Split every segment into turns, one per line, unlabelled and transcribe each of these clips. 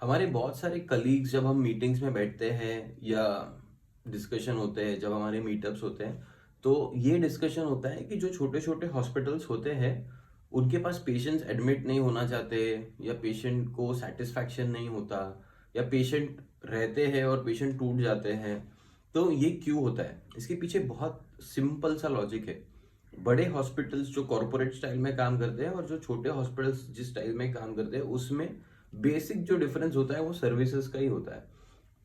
हमारे बहुत सारे कलीग्स जब हम मीटिंग्स में बैठते हैं या डिस्कशन होते हैं, जब हमारे मीटअप्स होते हैं, तो ये डिस्कशन होता है कि जो छोटे छोटे हॉस्पिटल्स होते हैं उनके पास पेशेंट्स एडमिट नहीं होना चाहते, या पेशेंट को सेटिस्फैक्शन नहीं होता, या पेशेंट रहते हैं और पेशेंट टूट जाते हैं। तो ये क्यों होता है? इसके पीछे बहुत सिंपल सा लॉजिक है। बड़े हॉस्पिटल्स जो कॉरपोरेट स्टाइल में काम करते हैं और जो छोटे हॉस्पिटल्स जिस स्टाइल में काम करते हैं, उसमें बेसिक जो डिफरेंस होता है वो सर्विसेज का ही होता है।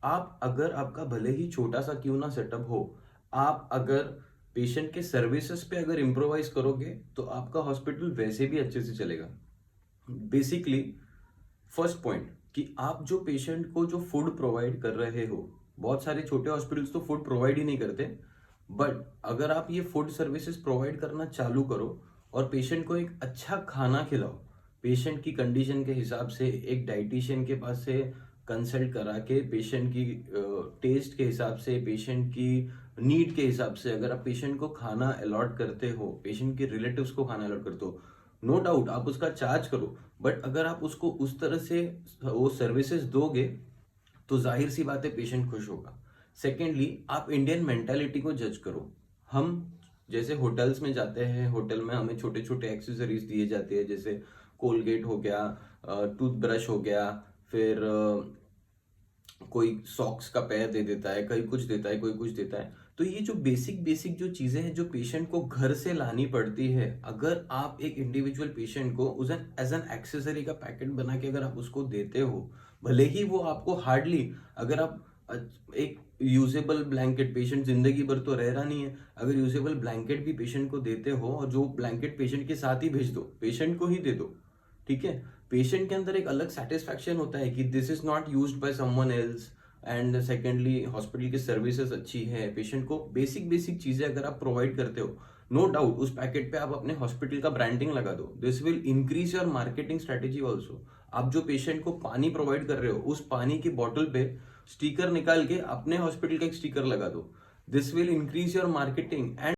आप अगर आपका भले ही छोटा सा क्यों ना सेटअप हो, आप अगर पेशेंट के सर्विसेज पे अगर इम्प्रोवाइज करोगे तो आपका हॉस्पिटल वैसे भी अच्छे से चलेगा। बेसिकली फर्स्ट पॉइंट कि आप जो पेशेंट को जो फूड प्रोवाइड कर रहे हो, बहुत सारे छोटे हॉस्पिटल्स तो फूड प्रोवाइड ही नहीं करते, बट अगर आप ये फूड सर्विसेज प्रोवाइड करना चालू करो और पेशेंट को एक अच्छा खाना खिलाओ, पेशेंट की कंडीशन के हिसाब से एक डाइटिशियन के पास से कंसल्ट करा के, पेशेंट की टेस्ट के हिसाब से, पेशेंट की नीड के हिसाब से अगर आप पेशेंट को खाना अलॉट करते हो, पेशेंट के रिलेटिव्स को खाना अलॉट करते हो, नो डाउट आप उसका चार्ज करो। बट अगर आप उसको उस तरह से वो सर्विसेज दोगे तो जाहिर सी बात है पेशेंट खुश होगा। सेकेंडली, आप इंडियन मेंटालिटी को जज करो। हम जैसे होटल्स में जाते हैं, होटल में हमें छोटे छोटे एक्सेसरीज दिए जाते हैं, जैसे कोलगेट हो गया, टूथब्रश हो गया, फिर कोई सॉक्स का पेयर दे देता है, कोई कुछ देता है, कोई कुछ देता है। तो ये जो बेसिक बेसिक जो चीजें हैं जो पेशेंट को घर से लानी पड़ती है, अगर आप एक इंडिविजुअल पेशेंट को उस एज एन एक्सेसरी का पैकेट बना के अगर आप उसको देते हो, भले ही वो आपको हार्डली, अगर आप एक यूजेबल ब्लैंकेट, पेशेंट जिंदगी भर तो रह रहा नहीं है, अगर यूजेबल ब्लैंकेट भी पेशेंट को देते हो और जो ब्लैंकेट पेशेंट के साथ ही भेज दो, पेशेंट को ही दे दो, ठीक है। पेशेंट के अंदर एक अलग सेटिस्फैक्शन होता है कि this is not used by someone else. And secondly, hospital की सर्विसेज अच्छी है, पेशेंट को बेसिक बेसिक चीजें अगर आप प्रोवाइड करते हो, नो डाउट उस पैकेट पे आप अपने हॉस्पिटल का ब्रांडिंग लगा दो, this will increase your marketing strategy also. आप जो पेशेंट को पानी प्रोवाइड कर रहे हो, उस पानी की बॉटल पे स्टिकर निकाल के अपने हॉस्पिटल का एक स्टिकर लगा दो, this will increase your marketing. And